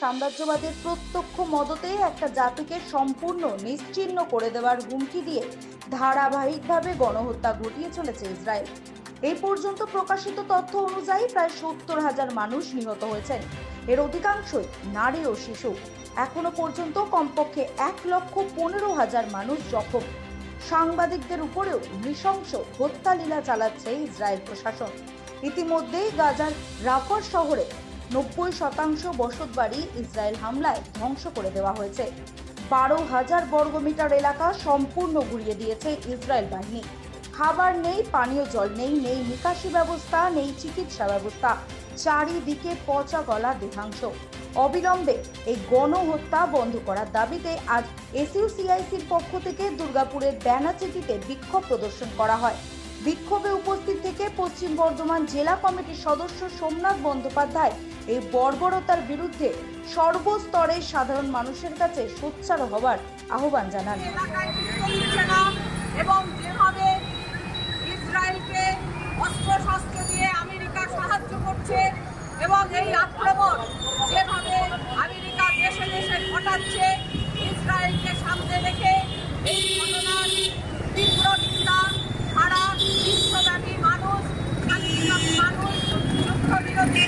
সাম্রাজ্যবাদের প্রত্যক্ষ মদতে একটা জাতিকে সম্পূর্ণ নিশ্চিহ্ন করে দেওয়ার হুমকি দিয়ে ধারাবাহিকভাবে গণহত্যা ঘটিয়ে চলেছে ইসরায়েল। এই পর্যন্ত প্রকাশিত তথ্য অনুযায়ী প্রায় 70,000 মানুষ নিহত হয়েছেন। এর অধিকাংশই নারী ও শিশু। এখনো পর্যন্ত কমপক্ষে 1,15,000 মানুষ জখম। সাংবাদিকদের উপরেও নৃশংস হত্যালীলা চালাচ্ছে ইসরায়েল প্রশাসন। ইতিমধ্যেই গাজার রাফা শহরে 90% বসতবাড়ি ইসরায়েল হামলায় ধ্বংস করে দেওয়া হয়েছে। 12,000 বর্গমিটার এলাকা সম্পূর্ণ ঘুরিয়ে দিয়েছে ইসরায়েল বাহিনী। খাবার নেই, পানীয় জল নেই, নেই নিকাশি ব্যবস্থা, নেই চিকিৎসা ব্যবস্থা। চারিদিকে পচা গলা দেহাংশ। অবিলম্বে এই গণহত্যা বন্ধ করার দাবিতে আজ এসইউসিআইসির পক্ষ থেকে দুর্গাপুরের ব্যানাচিটিতে বিক্ষোভ প্রদর্শন করা হয়। বিক্ষোভে উপস্থিত থেকে পশ্চিম বর্ধমান জেলা কমিটির সদস্য সোমনাথ বন্দ্যোপাধ্যায় এই বর্বরতার বিরুদ্ধে সর্বস্তরের সাধারণ মানুষের কাছে সোচ্চার হবার আহ্বান জানান। এবং যেভাবে ইসরায়েলকে অস্ত্রশস্ত্র দিয়ে আমেরিকা সাহায্য করছে এবং এই আক্রমণ যেভাবে আমেরিকা দেশে দেশে ঘটাচ্ছে, ইসরায়েলকে সামনে রেখে এই ঘটনার তীব্র নিন্দা সারা বিশ্বব্যাপী মানুষ, শান্তিকামী মানুষ, যুদ্ধবিরোধী